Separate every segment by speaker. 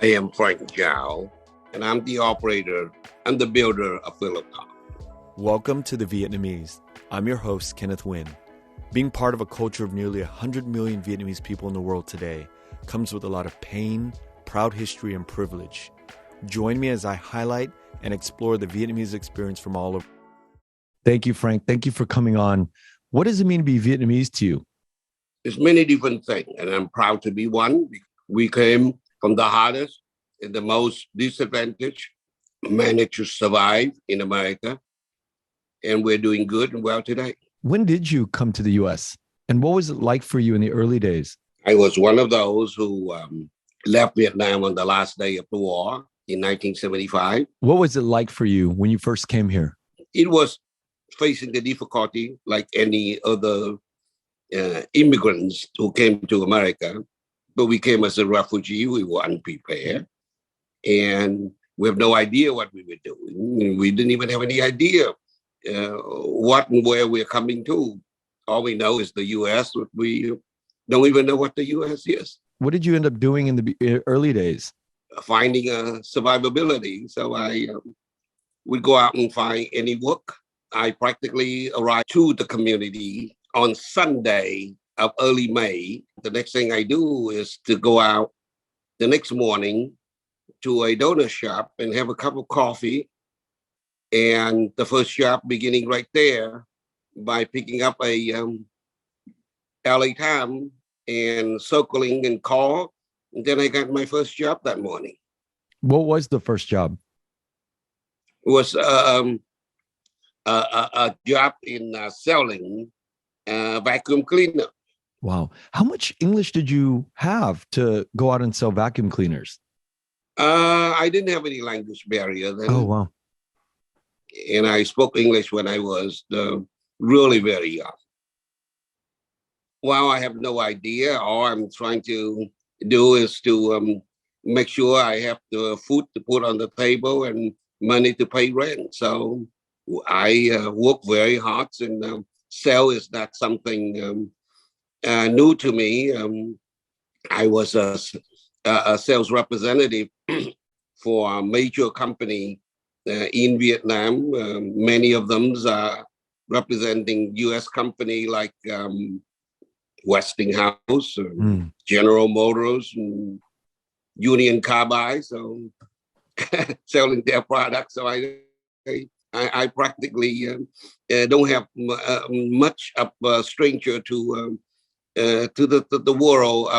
Speaker 1: I am Frank Zhao, and I'm the operator and the builder of Phuoc.
Speaker 2: Welcome to The Vietnamese. I'm your host, Kenneth Nguyen. Being part of a culture of nearly 100 million Vietnamese people in the world today comes with a lot of pain, proud history, and privilege. Join me as I highlight and explore the Vietnamese experience from all over. Thank you, Frank. Thank you for coming on. What does it mean to be Vietnamese to you?
Speaker 1: There's many different things, and I'm proud to be one. We came from the hardest and the most disadvantaged, managed to survive in America, and we're doing good and well today.
Speaker 2: When did you come to the U.S., and what was it like for you in the early days?
Speaker 1: I was one of those who left Vietnam on the last day of the war in 1975.
Speaker 2: What was it like for you when you first came here?
Speaker 1: It was facing the difficulty like any other immigrants who came to America, but we came as a refugee. We were unprepared, and we have no idea what we were doing. We didn't even have any idea what and where we're coming to. All we know is the U.S., but we don't even know what the U.S. is.
Speaker 2: What did you end up doing in the early days?
Speaker 1: Finding survivability. So I would go out and find any work. I practically arrived to the community on Sunday of early May. The next thing I do is to go out the next morning to a donut shop and have a cup of coffee. And the first job beginning right there by picking up a LA Times and circling and call. And then I got my first job that morning.
Speaker 2: What was the first job?
Speaker 1: It was a job in selling vacuum cleaner.
Speaker 2: Wow. How much English did you have to go out and sell vacuum cleaners?
Speaker 1: I didn't have any language barrier then.
Speaker 2: Oh, wow.
Speaker 1: And I spoke English when I was really very young. Well, I have no idea. All I'm trying to do is to make sure I have the food to put on the table and money to pay rent. So I work very hard, and sell is not something new to me. I was a sales representative for a major company in Vietnam. Many of them are representing U.S. company like Westinghouse, General Motors, and Union Carbide. So selling their products. So I practically don't have much of a stranger to the world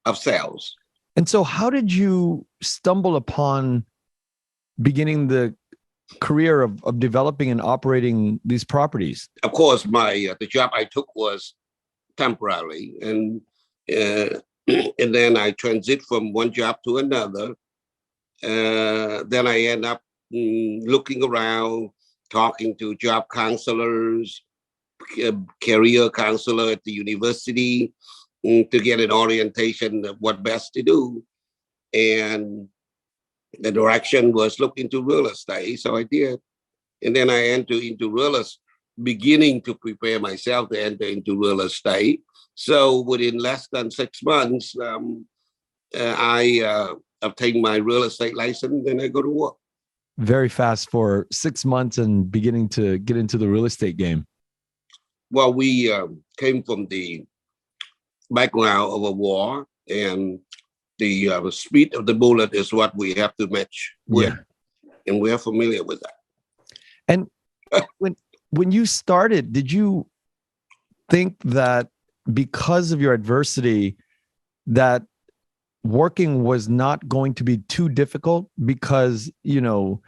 Speaker 1: of sales.
Speaker 2: And so how did you stumble upon beginning the career of developing and operating these properties?
Speaker 1: Of course, the job I took was temporary, and then I transit from one job to another. Then I end up looking around, talking to job counselors, career counselor at the university to get an orientation of what best to do. And the direction was look into real estate. So I did. And then I entered into real estate, beginning to prepare myself to enter into real estate. So within less than 6 months, I obtained my real estate license, and I go to work.
Speaker 2: Very fast for 6 months and beginning to get into the real estate game.
Speaker 1: Well, we came from the background of a war, and the speed of the bullet is what we have to match with. Yeah. And we're familiar with that.
Speaker 2: And when you started, did you think that because of your adversity that working was not going to be too difficult because, you know,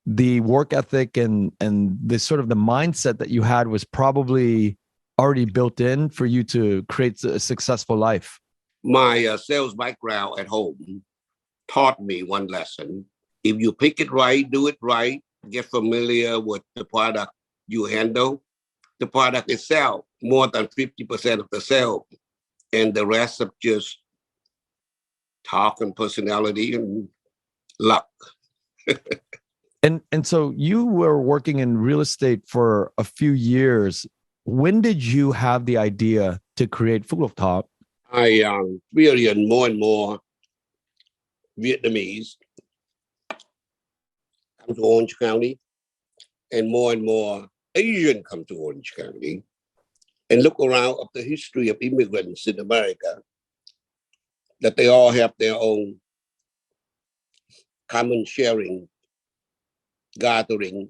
Speaker 2: the work ethic and the sort of the mindset that you had was probably already built in for you to create a successful life?
Speaker 1: My sales background at home taught me one lesson. If you pick it right, do it right, get familiar with the product you handle, the product itself, more than 50% of the sale, and the rest of just talk and personality and luck.
Speaker 2: And so you were working in real estate for a few years. When did you have the idea to create Phuoc?
Speaker 1: I experienced more and more Vietnamese come to Orange County, and more Asian come to Orange County, and look around up the history of immigrants in America, that they all have their own common sharing, gathering,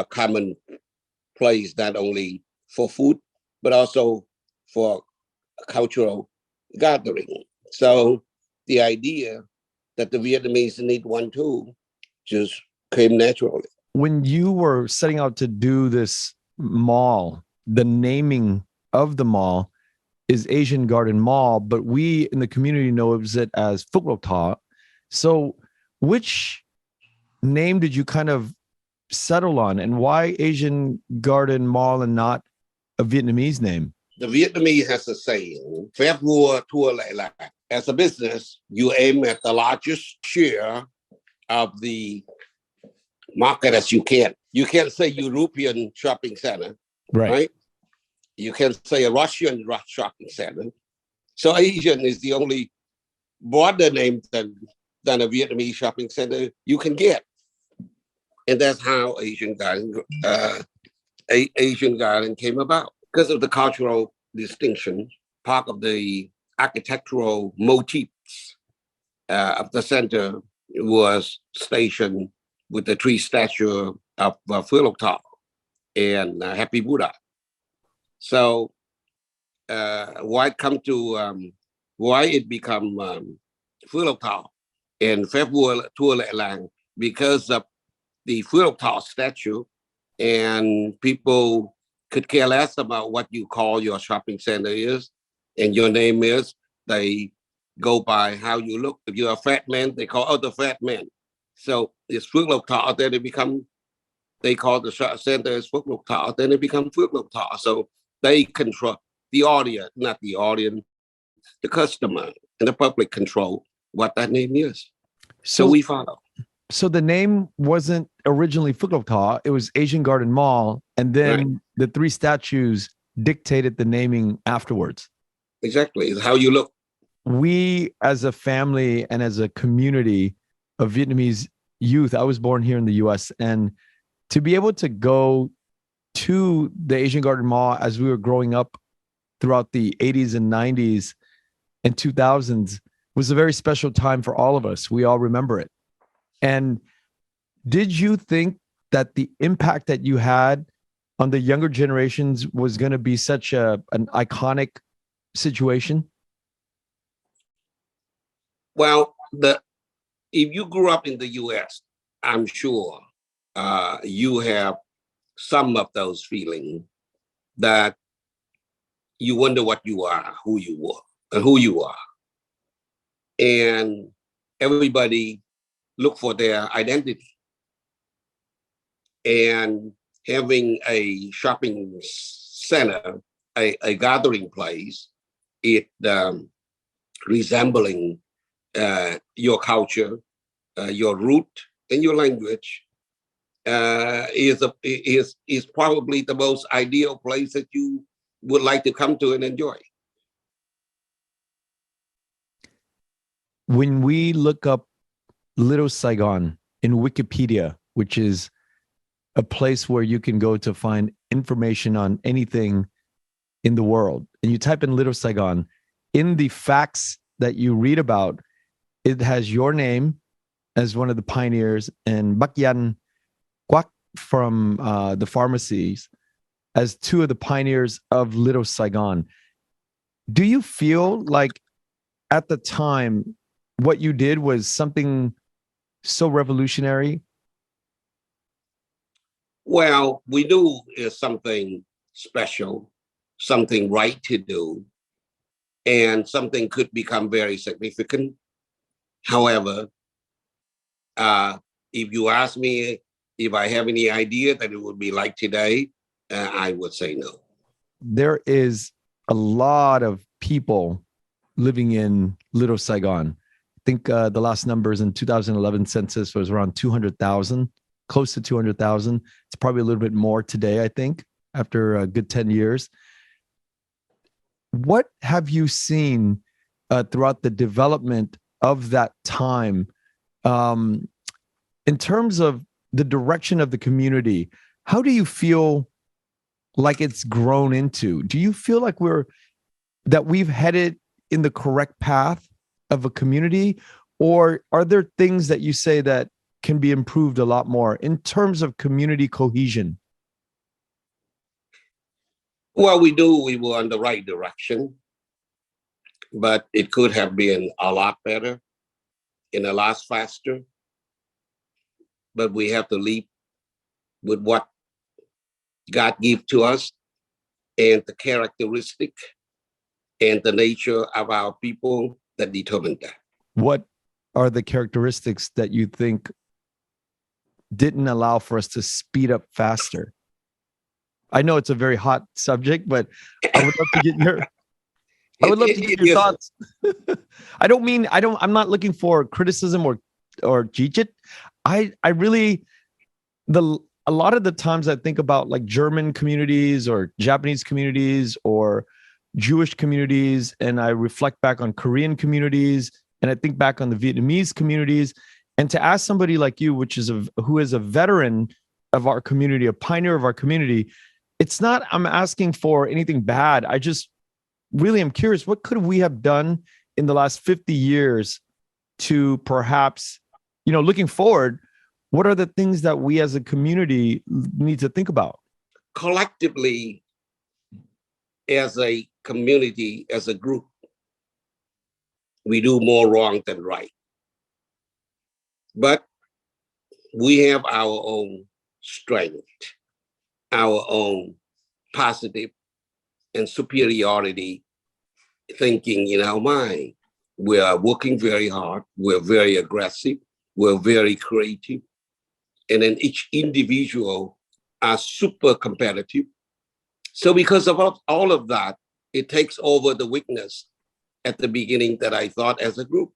Speaker 1: common place, not only for food, but also for cultural gathering. So the idea that the Vietnamese need one too just came naturally.
Speaker 2: When you were setting out to do this mall, the naming of the mall is Asian Garden Mall, but we in the community know it as Phuoc Ta. So which name did you kind of settle on, and why Asian Garden Mall and not a Vietnamese name?
Speaker 1: The Vietnamese has a saying, "Phép vua thua lại lạc." As a business, you aim at the largest share of the market as you can. You can't say European shopping center, right? You can say a Russian shopping center. So Asian is the only broader name than a Vietnamese shopping center you can get. And that's how Asian Garden came about. Because of the cultural distinction, part of the architectural motifs of the center was stationed with the three statue of Phuoc Ta and Happy Buddha. So why it become Phuoc Ta and Phép vua thua lại lạc, because of the Phuoc Ta statue, and people could care less about what you call your shopping center is and your name is. They go by how you look. If you're a fat man, they call other fat men. So it's Phuoc Ta, then they call the shopping center as Phuoc Ta, then it becomes Phuoc Ta. So they control the audience, not the audience, the customer and the public control what that name is. So we follow.
Speaker 2: So the name wasn't originally Phuoc Ta, it was Asian Garden Mall, and then the three statues dictated the naming afterwards.
Speaker 1: Exactly, it's how you look.
Speaker 2: We, as a family and as a community of Vietnamese youth, I was born here in the US, and to be able to go to the Asian Garden Mall as we were growing up throughout the 80s and 90s and 2000s was a very special time for all of us. We all remember it. And did you think that the impact that you had on the younger generations was going to be such an iconic situation?
Speaker 1: Well, if you grew up in the US, I'm sure you have some of those feelings that you wonder what you are, who you were, and who you are. And everybody look for their identity. And having a shopping center, a gathering place, it resembling your culture, your root, and your language is probably the most ideal place that you would like to come to and enjoy.
Speaker 2: When we look up Little Saigon in Wikipedia, which is a place where you can go to find information on anything in the world, and you type in Little Saigon, in the facts that you read about, it has your name as one of the pioneers and Bak Yan Quoc from the pharmacies as two of the pioneers of Little Saigon. Do you feel like at the time what you did was something so revolutionary?
Speaker 1: Well, we knew it's something special, something right to do, and something could become very significant. However, if you ask me if I have any idea that it would be like today, I would say no.
Speaker 2: There is a lot of people living in Little Saigon. I think the last numbers in 2011 census was around 200,000, close to 200,000. It's probably a little bit more today, I think, after a good 10 years. What have you seen throughout the development of that time In terms of the direction of the community, how do you feel like it's grown into? Do you feel like we've headed in the correct path of a community, or are there things that you say that can be improved a lot more in terms of community cohesion?
Speaker 1: Well, we knew we were on the right direction, but it could have been a lot better and a lot faster. But we have to leap with what God gave to us and the characteristic and the nature of our people that determine that.
Speaker 2: What are the characteristics that you think didn't allow for us to speed up faster? I know it's a very hot subject, but I would love to get your thoughts. I'm not looking for criticism or jijit. A lot of the times I think about like German communities or Japanese communities or Jewish communities, and I reflect back on Korean communities, and I think back on the Vietnamese communities. And to ask somebody like you, who is a veteran of our community, a pioneer of our community, it's not I'm asking for anything bad. I just really am curious, what could we have done in the last 50 years to perhaps, looking forward, what are the things that we as a community need to think about?
Speaker 1: Collectively, as a community, as a group, we do more wrong than right. But we have our own strength, our own positive and superiority thinking in our mind. We are working very hard. We're very aggressive. We're very creative. And then each individual are super competitive. So because of all of that, it takes over the weakness at the beginning that I thought as a group.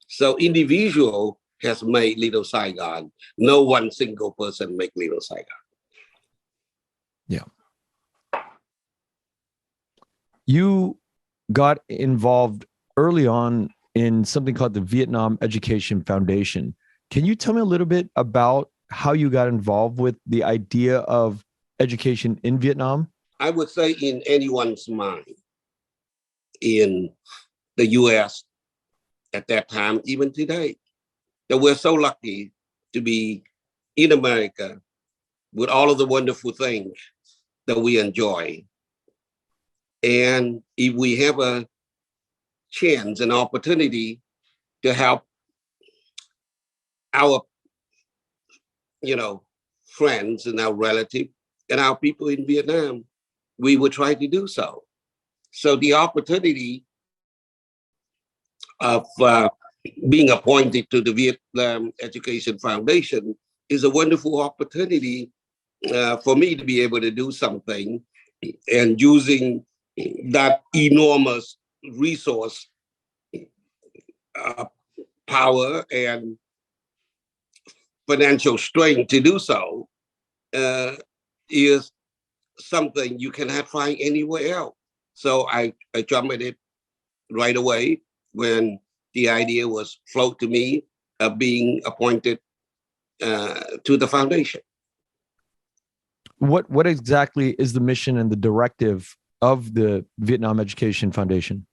Speaker 1: So individual has made Little Saigon. No one single person make Little Saigon.
Speaker 2: Yeah. You got involved early on in something called the Vietnam Education Foundation. Can you tell me a little bit about how you got involved with the idea of education in Vietnam?
Speaker 1: I would say in anyone's mind in the US at that time, even today, that we're so lucky to be in America with all of the wonderful things that we enjoy. And if we have a chance, an opportunity to help our, friends and our relatives and our people in Vietnam, we would try to do so. So the opportunity of being appointed to the Vietnam Education Foundation is a wonderful opportunity for me to be able to do something, and using that enormous resource, power and financial strength to do so is something you cannot find anywhere else. So I jumped at it right away when the idea was floated to me of being appointed to the foundation.
Speaker 2: What exactly is the mission and the directive of the Vietnam Education Foundation?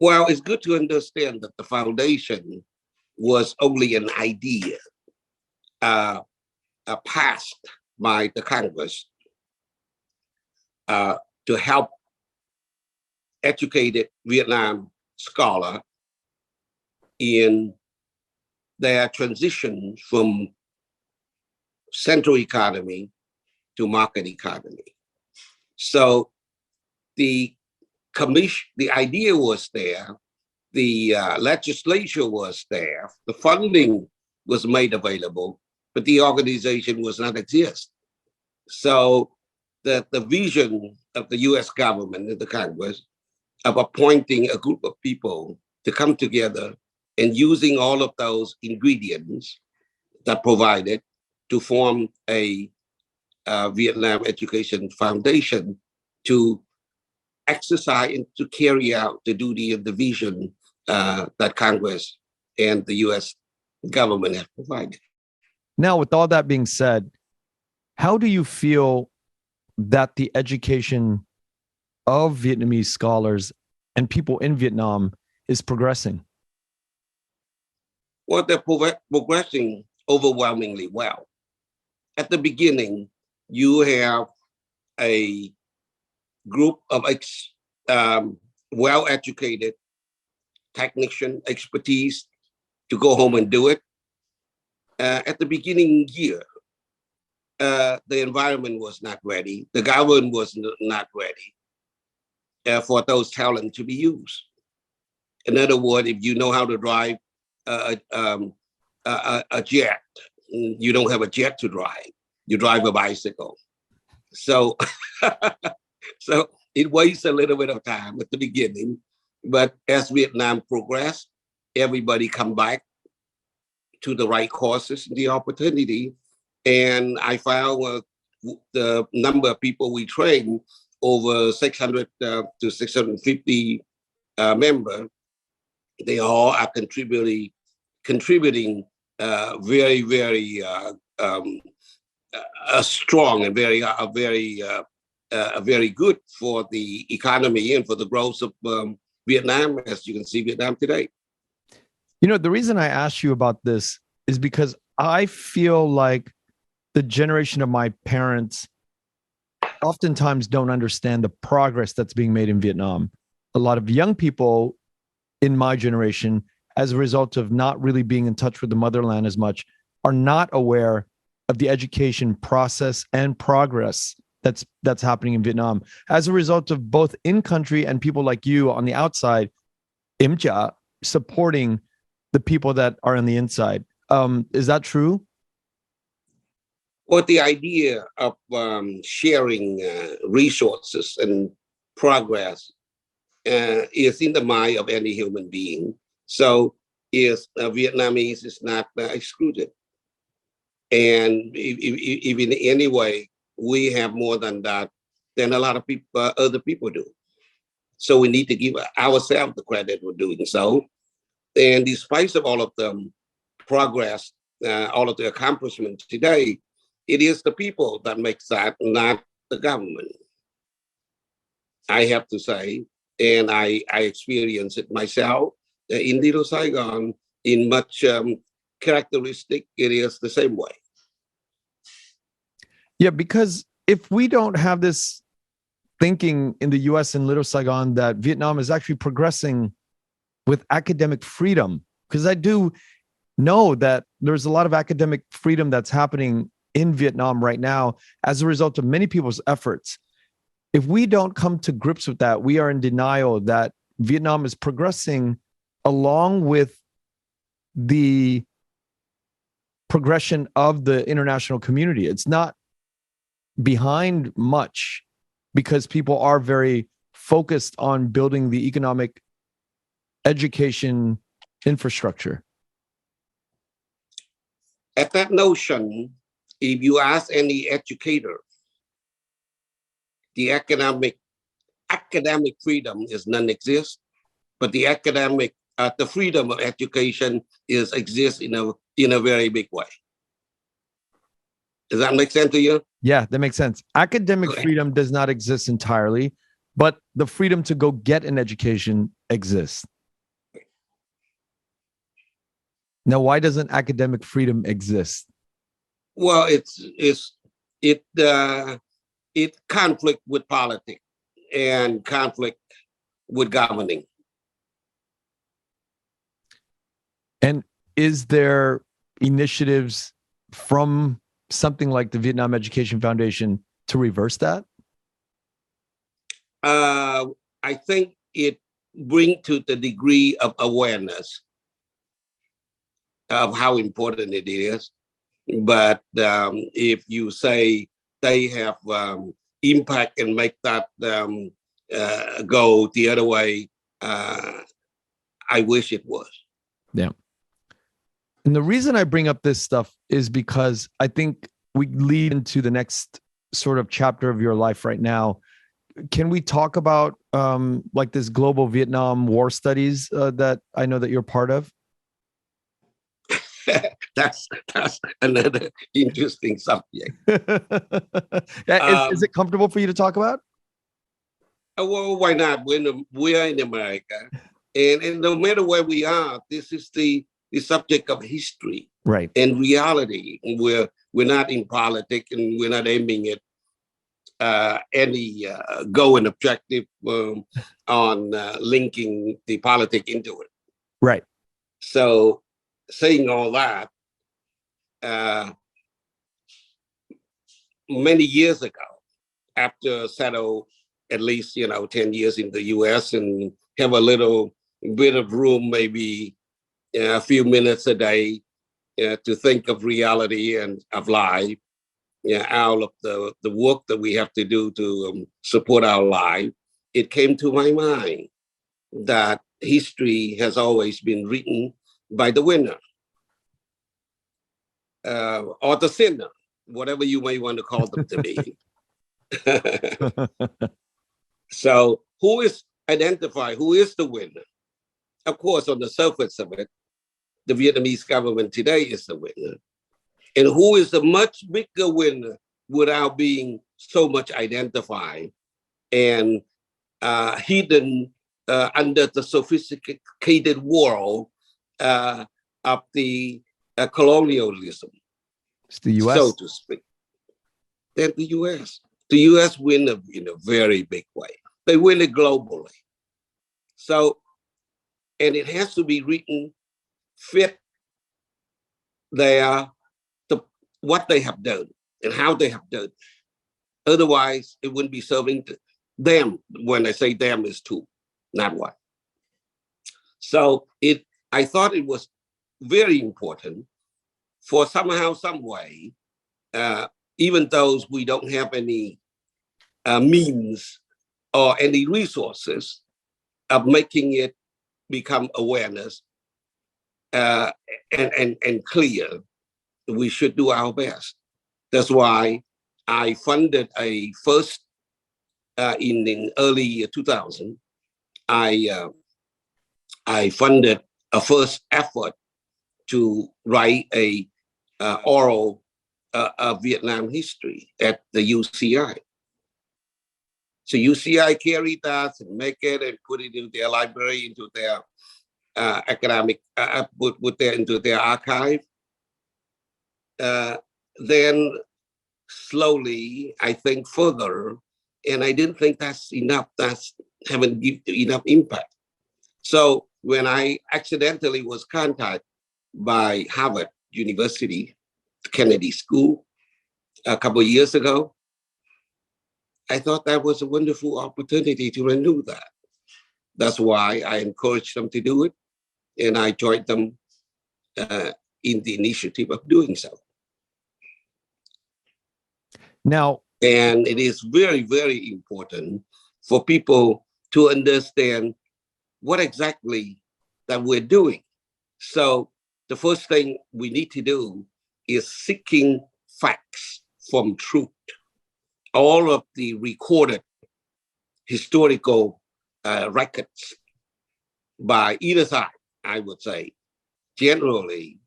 Speaker 1: Well, it's good to understand that the foundation was only an idea passed by the Congress to help educated Vietnam scholar in their transition from central economy to market economy. So the idea was there, the legislature was there, the funding was made available, but the organization was not exist. So the vision of the US government and the Congress of appointing a group of people to come together and using all of those ingredients that provided to form a Vietnam Education Foundation to exercise and to carry out the duty of the vision that Congress and the US government has provided.
Speaker 2: Now, with all that being said, how do you feel that the education of Vietnamese scholars and people in Vietnam is progressing?
Speaker 1: Well, they're progressing overwhelmingly well. At the beginning, you have a group of well-educated technician expertise to go home and do it. At the beginning year, the environment was not ready. The government was not ready for those talents to be used. In other words, if you know how to drive a jet, you don't have a jet to drive. You drive a bicycle. So, so it wastes a little bit of time at the beginning. But as Vietnam progressed, everybody come back to the right courses and the opportunity. And I found the number of people we train, over 600 to 650 members, they all are contributing very, very strong and very good for the economy and for the growth of Vietnam, as you can see Vietnam today.
Speaker 2: You know, the reason I asked you about this is because I feel like the generation of my parents oftentimes don't understand the progress that's being made in Vietnam. A lot of young people in my generation, as a result of not really being in touch with the motherland as much, are not aware of the education process and progress that's happening in Vietnam as a result of both in-country and people like you on the outside, Imcha, supporting the people that are on the inside. Is that true?
Speaker 1: Well, the idea of sharing resources and progress is in the mind of any human being. So Vietnamese is not excluded. And if in any way we have more than that, then a lot of people, other people do. So we need to give ourselves the credit for doing so. And despite of all of the progress, all of the accomplishments today, it is the people that makes that, not the government. I have to say, and I experience it myself in Little Saigon. In much characteristic, it is the same way.
Speaker 2: Yeah, because if we don't have this thinking in the US and Little Saigon that Vietnam is actually progressing with academic freedom, because I do know that there's a lot of academic freedom that's happening in Vietnam right now as a result of many people's efforts. If we don't come to grips with that, we are in denial that Vietnam is progressing along with the progression of the international community. It's not behind much because people are very focused on building the economic education infrastructure.
Speaker 1: At that notion, if you ask any educator, the academic freedom is non-exist, but the freedom of education exists in a very big way. Does that make sense to you?
Speaker 2: Yeah, that makes sense. Academic freedom does not exist entirely, but the freedom to go get an education exists. Now, why doesn't academic freedom exist?
Speaker 1: Well, it conflict with politics and conflict with governing.
Speaker 2: And is there initiatives from something like the Vietnam Education Foundation to reverse that?
Speaker 1: I think it brings to the degree of awareness of how important it is. But if you say they have impact and make that go the other way, I wish it was.
Speaker 2: Yeah. And the reason I bring up this stuff is because I think we lead into the next sort of chapter of your life right now. Can we talk about like this global Vietnam war studies that I know that you're part of?
Speaker 1: that's another interesting subject.
Speaker 2: Is it comfortable for you to talk about?
Speaker 1: Well, why not? We are in America, and no matter where we are, this is the subject of history,
Speaker 2: right,
Speaker 1: and reality. We're not in politics, and we're not aiming at any goal and objective on linking the politics into it.
Speaker 2: Right.
Speaker 1: So, saying all that, many years ago, after settle at least 10 years in the U.S. and have a little bit of room, maybe a few minutes a day to think of reality and of life, out of the work that we have to do to support our life, it came to my mind that history has always been written by the winner or the sinner, whatever you may want to call them to be. So who is the winner? Of course, on the surface of it, the Vietnamese government today is the winner. And who is the much bigger winner without being so much identified and hidden under the sophisticated world of the colonialism,
Speaker 2: it's the U.S.,
Speaker 1: so to speak. Then the U.S. The U.S. win in a very big way. They win it globally. So, and it has to be written fit what they have done and how they have done. Otherwise, it wouldn't be serving them. When I say them, is two, not one. So I thought it was very important for somehow, some way, even though we don't have any means or any resources of making it become awareness and clear, we should do our best. That's why I funded in early 2000. I funded a first effort to write a oral Vietnam history at the UCI. So UCI carried that and make it and put it in their library, into their academic, into their archive. Then slowly, I think further, and I didn't think that's enough. That's haven't given enough impact. So when I accidentally was contacted by Harvard University, Kennedy School, a couple of years ago, I thought that was a wonderful opportunity to renew that. That's why I encouraged them to do it, and I joined them in the initiative of doing so.
Speaker 2: Now,
Speaker 1: and it is very, very important for people to understand what exactly that we're doing. So the first thing we need to do is seeking facts from truth. All of the recorded historical records by either side, I would say, generally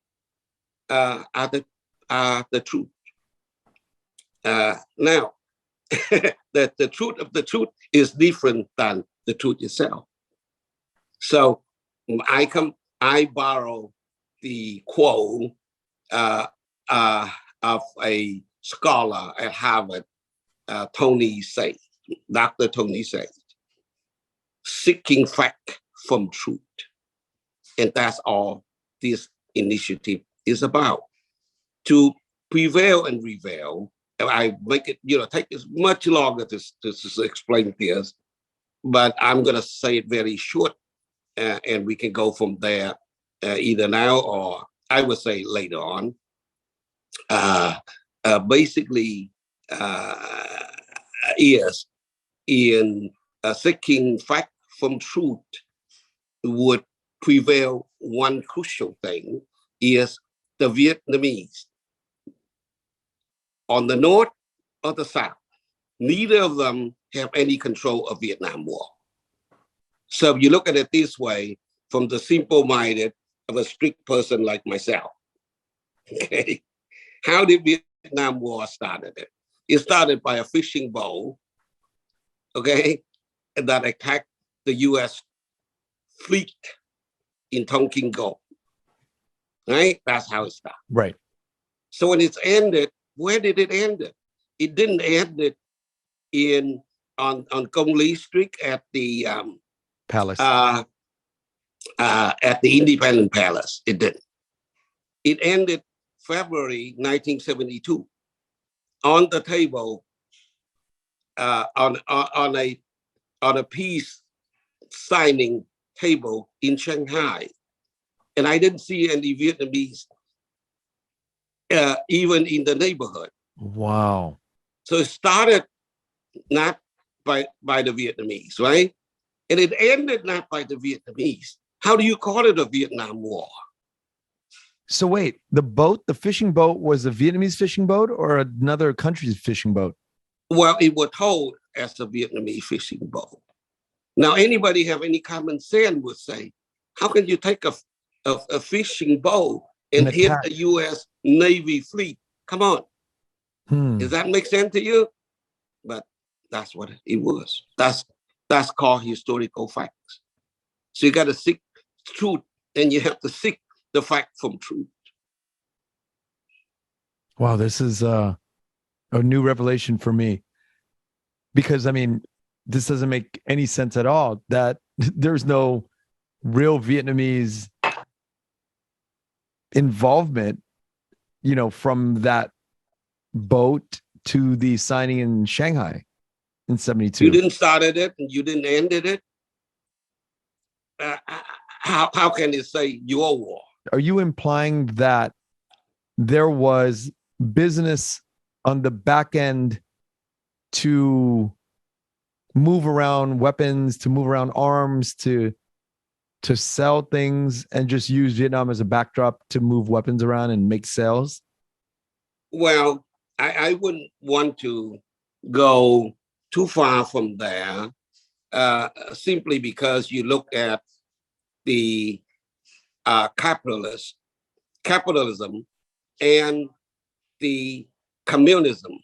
Speaker 1: are the truth. Now, the truth of the truth is different than the truth itself. So I borrow the quote of a scholar at Harvard, Tony Sage, Dr. Tony Sage, seeking fact from truth. And that's all this initiative is about. To prevail and reveal, I make it, take this much longer to explain this, but I'm going to say it very short, and we can go from there either now or I would say later on. Basically, is in seeking fact from truth would prevail. One crucial thing is the Vietnamese on the north or the south. Neither of them have any control of Vietnam War. So if you look at it this way, from the simple-minded of a strict person like myself, Okay. How did Vietnam War started it? It started by a fishing boat, okay, that attacked the U.S. fleet in Tonkin Gulf, right? That's how it started.
Speaker 2: Right.
Speaker 1: So when it's ended, where did it end it? It didn't end it on Công Lý Street at the
Speaker 2: Palace.
Speaker 1: At the Independence Palace. It didn't. It ended February 1972 on the table on a peace signing table in Shanghai, and I didn't see any Vietnamese even in the neighborhood.
Speaker 2: Wow.
Speaker 1: So it started not by the Vietnamese, right? And it ended not by the Vietnamese. How do you call it a Vietnam War?
Speaker 2: So wait, the fishing boat was a Vietnamese fishing boat or another country's fishing boat?
Speaker 1: Well, it was told as a Vietnamese fishing boat. Now, anybody have any common sense would say, how can you take a fishing boat and hit the U.S. Navy fleet? Come on. Does that make sense to you? But that's what it was. That's called historical facts. So you got to seek truth, and you have to seek the fact from truth.
Speaker 2: Wow, this is a new revelation for me. Because, I mean, this doesn't make any sense at all that there's no real Vietnamese involvement, from that boat to the signing in Shanghai in 72.
Speaker 1: You didn't start it and you didn't end it. How can it say your war?
Speaker 2: Are you implying that there was business on the back end to move around weapons, to move around arms, to sell things and just use Vietnam as a backdrop to move weapons around and make sales?
Speaker 1: Well, I wouldn't want to go too far from there, simply because you look at the capitalism and the communism,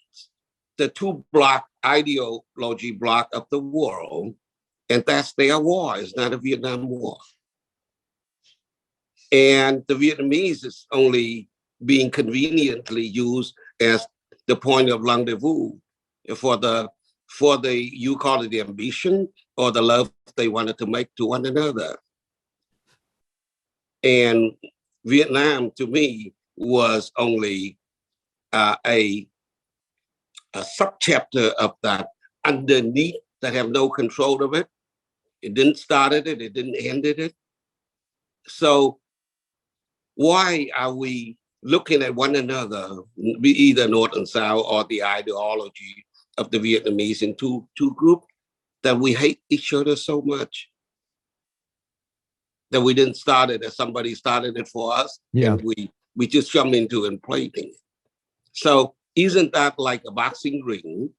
Speaker 1: the two ideology block of the world, and that's their war. It's not a Vietnam War. And the Vietnamese is only being conveniently used as the point of rendezvous for the you call it the ambition or the love they wanted to make to one another. And Vietnam, to me, was only a subchapter of that underneath that have no control of it. It didn't start it, it didn't end it. So why are we looking at one another, be either North and South or the ideology of the Vietnamese in two groups, that we hate each other so much? That we didn't start it, that somebody started it for us, and we just come into and playing it. So isn't that like a boxing ring?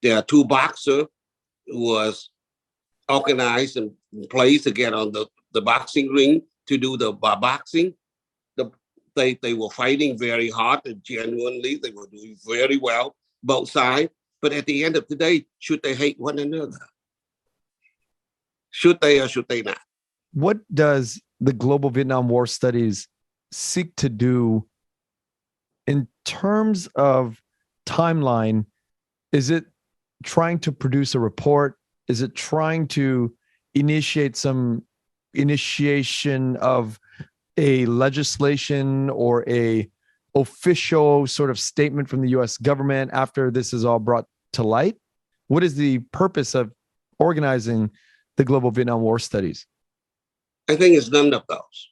Speaker 1: There are two boxers who was organized and placed to get on the boxing ring to do the boxing. They were fighting very hard and genuinely. They were doing very well, both sides. But at the end of the day, should they hate one another? Should they or should they not?
Speaker 2: What does the Global Vietnam War Studies seek to do in terms of timeline? Is it trying to produce a report? Is it trying to initiate some initiation of a legislation or a official sort of statement from the U.S. government after this is all brought to light? What is the purpose of organizing the Global Vietnam War Studies?
Speaker 1: I think it's none of those.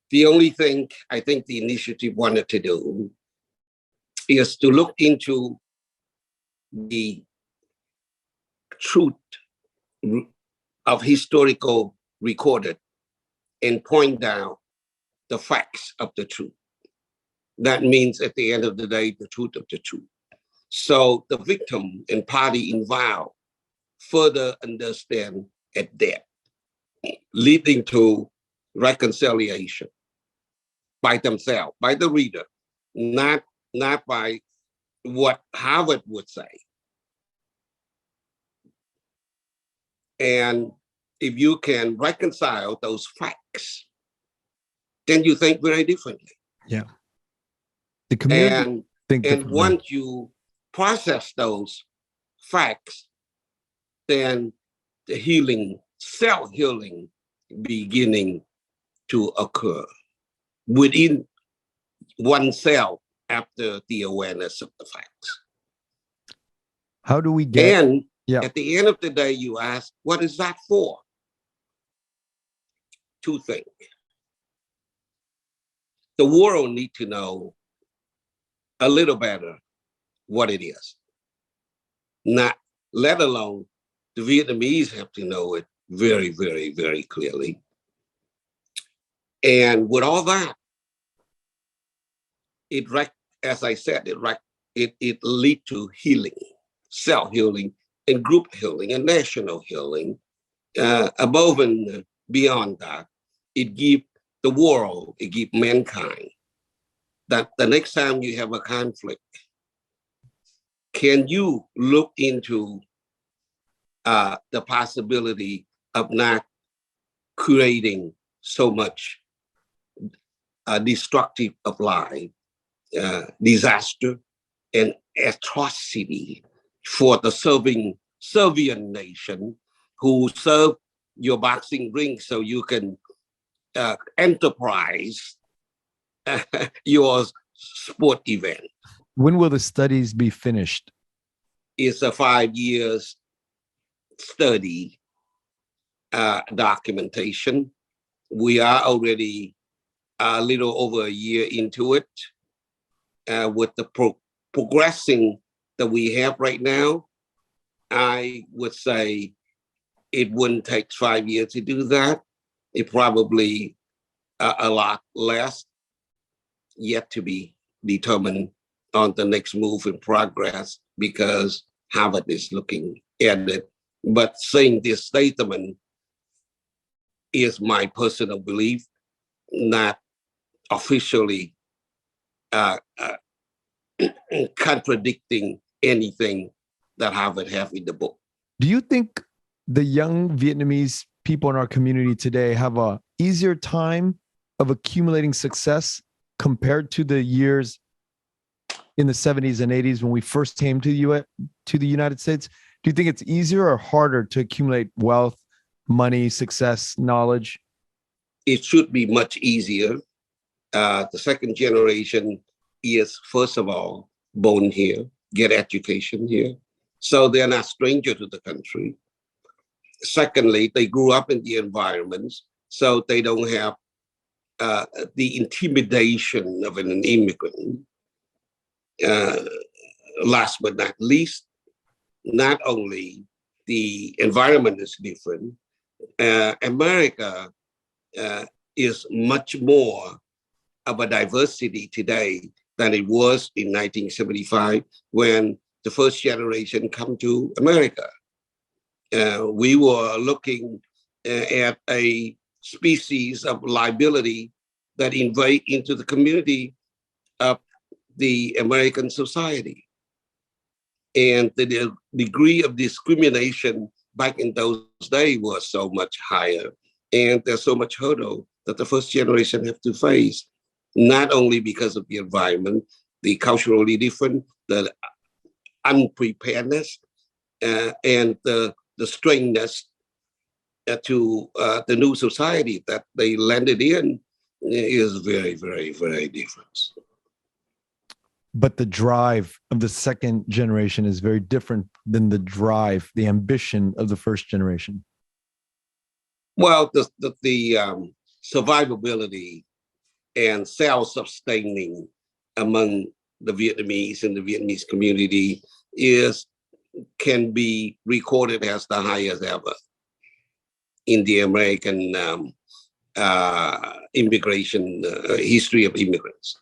Speaker 1: The only thing I think the initiative wanted to do is to look into the truth of historical recorded and point down the facts of the truth. That means at the end of the day, the truth of the truth. So the victim and party involved further understand at depth, leading to reconciliation. by themselves, by the reader, not by what Harvard would say. And if you can reconcile those facts, then you think very differently.
Speaker 2: Yeah. The community
Speaker 1: and once you process those facts, then the healing, self-healing beginning to occur within oneself after the awareness of the facts.
Speaker 2: How do we get...
Speaker 1: And at the end of the day, you ask, what is that for? Two things. The world needs to know a little better what it is. Not, let alone the Vietnamese have to know it very, very, very clearly. And with all that, as I said, it leads to healing, self-healing, and group healing, and national healing. Above and beyond that, it gives the world, it gives mankind, that the next time you have a conflict, can you look into the possibility of not creating so much destructive of life, disaster, and atrocity for the Serbian nation who serve your boxing ring so you can enterprise your sport event.
Speaker 2: When will the studies be finished?
Speaker 1: It's a 5 years study documentation. We are already a little over a year into it. With the progressing that we have right now, I would say it wouldn't take 5 years to do that. It probably a lot less, yet to be determined on the next move in progress, because Harvard is looking at it. But saying this statement is my personal belief, not officially contradicting anything that Harvard have in the book.
Speaker 2: Do you think the young Vietnamese people in our community today have a easier time of accumulating success compared to the years in the 70s and 80s when we first came to the United States? Do you think it's easier or harder to accumulate wealth, money, success, knowledge?
Speaker 1: It should be much easier. The second generation is, first of all, born here, get education here. So they're not stranger to the country. Secondly, they grew up in the environments, so they don't have the intimidation of an immigrant. Last but not least, not only the environment is different, America is much more of a diversity today than it was in 1975 when the first generation come to America. We were looking at a species of liability that invade into the community of the American society. And the degree of discrimination back in those days was so much higher. And there's so much hurdle that the first generation have to face, not only because of the environment, the culturally different, the unpreparedness, and the strangeness to the new society that they landed in is very, very, very different.
Speaker 2: But the drive of the second generation is very different than the drive, the ambition of the first generation.
Speaker 1: Well, the survivability and self-sustaining among the Vietnamese and the Vietnamese community can be recorded as the highest ever in the American immigration history of immigrants.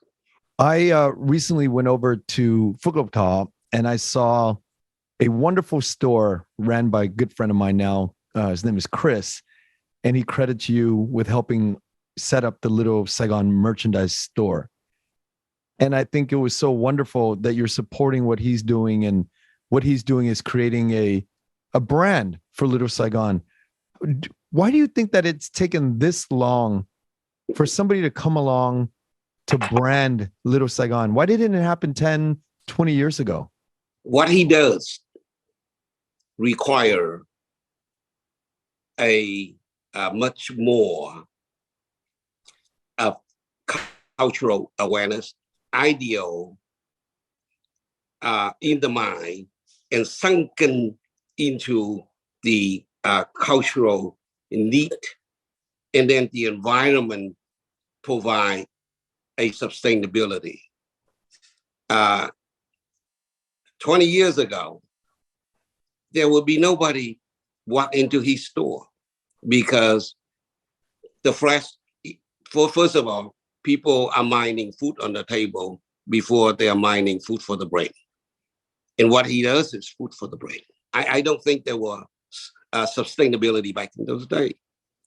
Speaker 2: I recently went over to Phuoc and I saw a wonderful store ran by a good friend of mine now. His name is Chris, and he credits you with helping set up the Little Saigon merchandise store. And I think it was so wonderful that you're supporting what he's doing, and what he's doing is creating a brand for Little Saigon. Why do you think that it's taken this long for somebody to come along to brand Little Saigon? Why didn't it happen 10, 20 years ago?
Speaker 1: What he does require a much more of cultural awareness, ideal in the mind, and sunken into the cultural need, and then the environment provide a sustainability. 20 years ago, there would be nobody walk into his store because first of all, people are mining food on the table before they are mining food for the brain. And what he does is food for the brain. I don't think there was sustainability back in those days.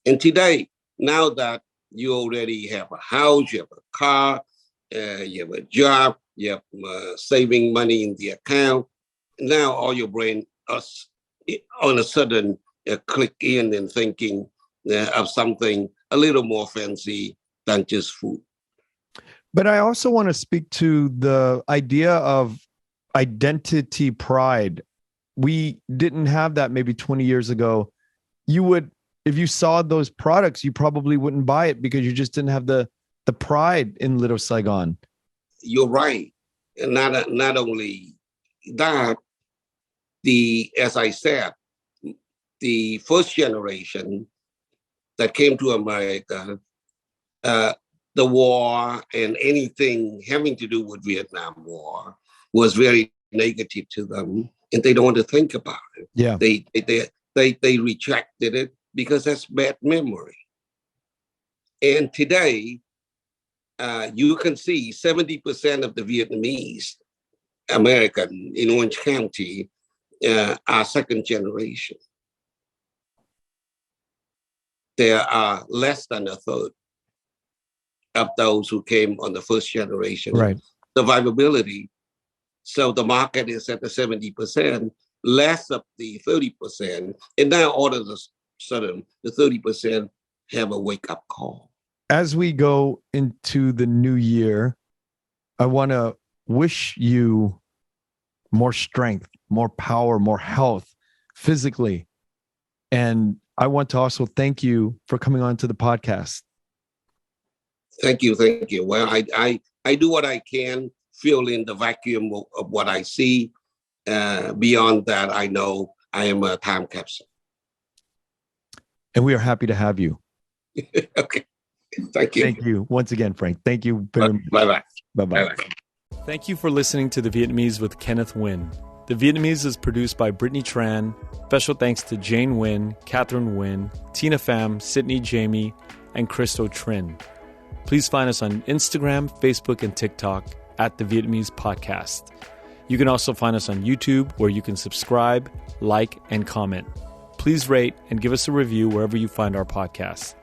Speaker 1: And today, now that you already have a house, you have a car, you have a job, you have saving money in the account, now all your brain on a sudden click in and thinking of something a little more fancy than just food.
Speaker 2: But I also want to speak to the idea of identity pride. We didn't have that maybe 20 years ago. You would, if you saw those products, you probably wouldn't buy it because you just didn't have the pride in Little Saigon.
Speaker 1: You're right. And not only that, as I said, the first generation that came to America, the war and anything having to do with Vietnam War was very negative to them, and they don't want to think about it.
Speaker 2: Yeah,
Speaker 1: they rejected it because that's bad memory. And today, you can see 70% of the Vietnamese American in Orange County are second generation. There are less than a third of those who came on the first generation.
Speaker 2: Right.
Speaker 1: Survivability. So the market is at the 70%, less of the 30%. And now all of a sudden, the 30% have a wake-up call.
Speaker 2: As we go into the new year, I want to wish you more strength, more power, more health physically. And I want to also thank you for coming on to the podcast.
Speaker 1: Thank you. Well, I do what I can, fill in the vacuum of what I see. Beyond that, I know I am a time capsule.
Speaker 2: And we are happy to have you.
Speaker 1: Okay. Thank you.
Speaker 2: Thank you once again, Frank. Thank you very much.
Speaker 1: Bye-bye.
Speaker 2: Bye-bye.
Speaker 1: Bye-bye.
Speaker 3: Thank you for listening to The Vietnamese with Kenneth Nguyen. The Vietnamese is produced by Brittany Tran. Special thanks to Jane Nguyen, Catherine Nguyen, Tina Pham, Sydney Jamie, and Christo Trin. Please find us on Instagram, Facebook, and TikTok at The Vietnamese Podcast. You can also find us on YouTube, where you can subscribe, like, and comment. Please rate and give us a review wherever you find our podcast.